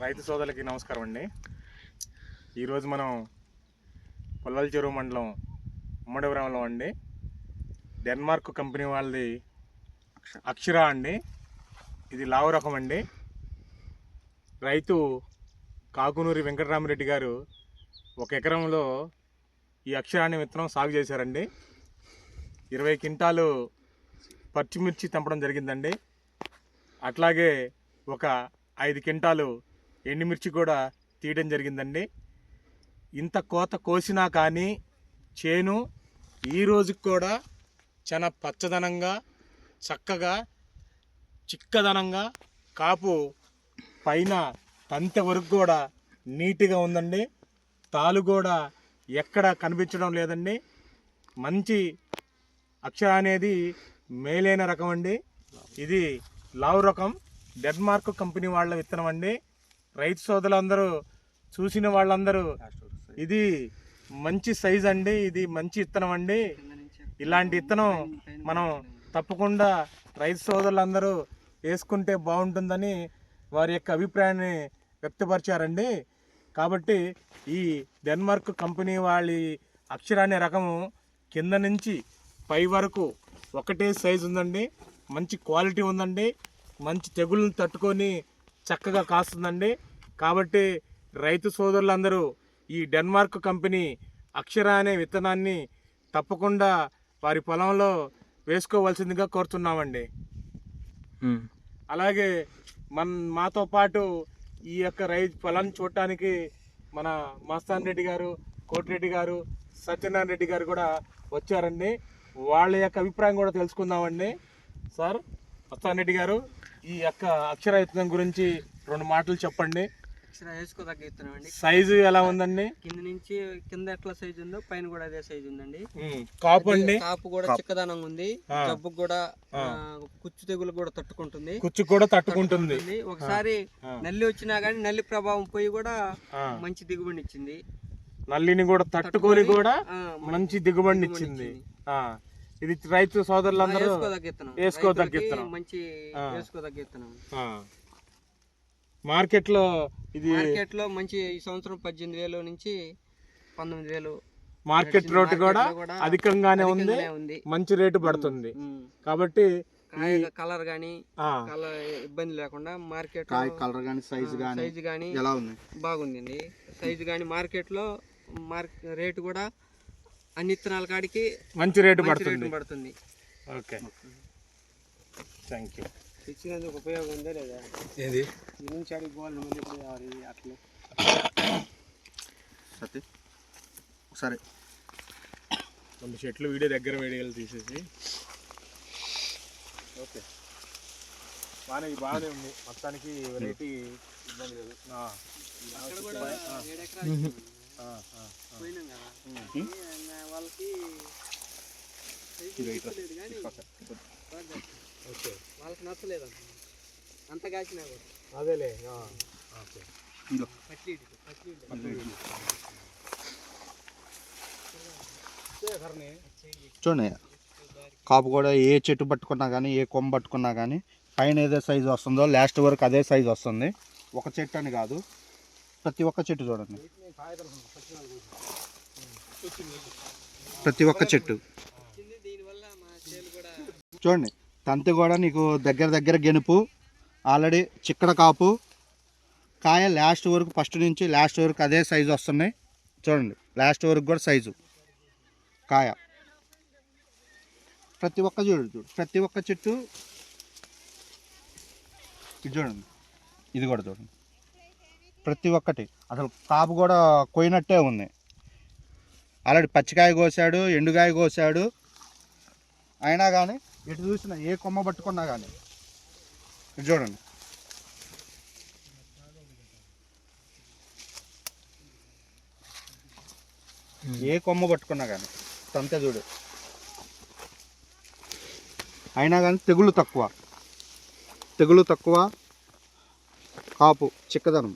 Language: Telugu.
రైతు సోదరులకి నమస్కారం అండి. ఈరోజు మనం పొల్లల చెరువు మండలం ఉమ్మడి గ్రామంలో అండి డెన్మార్క్ కంపెనీ వాళ్ళది అక్షర అండి. ఇది లావు రకం అండి. రైతు కాకునూరి వెంకటరామరెడ్డి గారు 1 ఎకరంలో ఈ అక్షరాన్ని విత్తనం సాగు చేశారండి. 20 క్వింటాలు పచ్చిమిర్చి తెంపడం జరిగిందండి. అట్లాగే ఒక 5 క్వింటాలు ఎండుమిర్చి కూడా తీయడం జరిగిందండి. ఇంత కోత కోసినా కానీ చేను ఈ రోజుకి కూడా చాలా పచ్చదనంగా చక్కగా చిక్కదనంగా కాపు పైన తంతె వరకు కూడా నీట్గా ఉందండి. తాలు కూడా ఎక్కడ కనిపించడం లేదండి. మంచి అక్షర అనేది మేలైన రకం అండి. ఇది లావు రకం డెన్మార్క్ కంపెనీ వాళ్ళ విత్తనం అండి. రైతు సోదరులందరూ చూసిన వాళ్ళందరూ ఇది మంచి సైజ్ అండి, ఇది మంచి విత్తనం అండి. ఇలాంటి విత్తనం మనం తప్పకుండా రైతు సోదరులందరూ వేసుకుంటే బాగుంటుందని వారి యొక్క అభిప్రాయాన్ని వ్యక్తపరిచారండి. కాబట్టి ఈ డెన్మార్క్ కంపెనీ వాళ్ళ అక్షర అనే రకము కింద నుంచి పై వరకు ఒకటే సైజు ఉందండి. మంచి క్వాలిటీ ఉందండి. మంచి తెగుళ్ళను తట్టుకొని చక్కగా కాస్తుందండి. కాబట్టి రైతు సోదరులందరూ ఈ డెన్మార్క్ కంపెనీ అక్షర అనే విత్తనాన్ని తప్పకుండా వారి పొలంలో వేసుకోవాల్సిందిగా కోరుతున్నామండి. అలాగే మాతో పాటు ఈ యొక్క పొలాన్ని చూడటానికి మన మస్తాన్ రెడ్డి గారు, కోటిరెడ్డి గారు, సత్యనారాయణ రెడ్డి గారు కూడా వచ్చారండి. వాళ్ళ యొక్క అభిప్రాయం కూడా తెలుసుకుందామండి. సార్ మస్తాన్ రెడ్డి గారు, ఈ యొక్క అక్షర విత్తనం గురించి 2 మాటలు చెప్పండి. అక్షర వేసుకోదగ్గ విత్తనం అండి. సైజు ఎలా ఉందండి? కింద నుంచి కింద ఎట్లా సైజు ఉందో పైన కూడా అదే సైజు ఉందండి. కాపు అండి, కాపు కూడా చిక్కదనంగా ఉంది. జబ్బు కూడా కుచ్చు తెగులు కూడా తట్టుకుంటుంది. కుచ్చు కూడా తట్టుకుంటుంది. ఒకసారి నల్లి వచ్చినా గానీ నల్లి ప్రభావం పోయి కూడా మంచి దిగుబడి ఇచ్చింది. నల్లిని కూడా తట్టుకొని కూడా మంచి దిగుబడిని ఇచ్చింది. ఇది రైతు సోదరులందరూ వేసుకోదగ్గ విత్తనం. మంచి వేసుకోదగ్గ విత్తనం. మార్కెట్ లో మంచి ఈ సంవత్సరం 18,000 నుంచి 19,000 మార్కెట్ రేటు కూడా అధికంగానే ఉంది. మంచి రేటు పడుతుంది. కాబట్టి కలర్ గానీ ఇబ్బంది లేకుండా మార్కెట్ కలర్ గానీ సైజు గానీ ఎలా ఉంది? బాగుందండి. సైజు గానీ మార్కెట్ లో రేటు కూడా అన్ని విత్తనాల కాడికి మంచి రేటు పడుతుంది. Okay, thank you. ఇచ్చినందుకు ఉపయోగం ఉందా లేదా? ఏది నుంచి అడిగి పోవాలి మళ్ళీ అట్లా సత్య సరే 2 చెట్లు దగ్గర వీడియోలు తీసేసి ఓకే బాగానే ఉంది. మొత్తానికి వెరైటీ ఇబ్బంది లేదు. వాళ్ళకి నచ్చలేదు అంత కాసినా కూడా అదేలే. చూడండి, కాపు కూడా ఏ చెట్టు పట్టుకున్నా కానీ ఏ కొమ్మ పట్టుకున్నా కానీ పైన ఏదే సైజు వస్తుందో లాస్ట్ వరకు అదే సైజు వస్తుంది. ఒక చెట్టు అని కాదు, ప్రతి ఒక్క చెట్టు చూడండి, ప్రతి ఒక్క చెట్టు చూడండి. తంతి కూడా నీకు దగ్గర గెనుపు, ఆల్రెడీ చిక్కడ కాపు, కాయ లాస్ట్ వరకు ఫస్ట్ నుంచి లాస్ట్ వరకు అదే సైజు వస్తున్నాయి. చూడండి, లాస్ట్ వరకు కూడా సైజు కాయ ప్రతి ఒక్క ప్రతి ఒక్క చెట్టు ఇది చూడండి, ఇది కూడా చూడండి, ప్రతి ఒక్కటి అసలు కాపు కూడా కొయినట్టే ఉంది. ఆల్రెడీ పచ్చికాయ కోసాడు, ఎండుకాయ కోసాడు, అయినా కానీ ఎటు చూసినా ఏ కొమ్మ పట్టుకున్నా కానీ ఇది చూడండి. ఏ కొమ్మ పట్టుకున్నా కానీ తంతే చూడు, అయినా కానీ తెగులు తక్కువ, కాపు చిక్కదనం.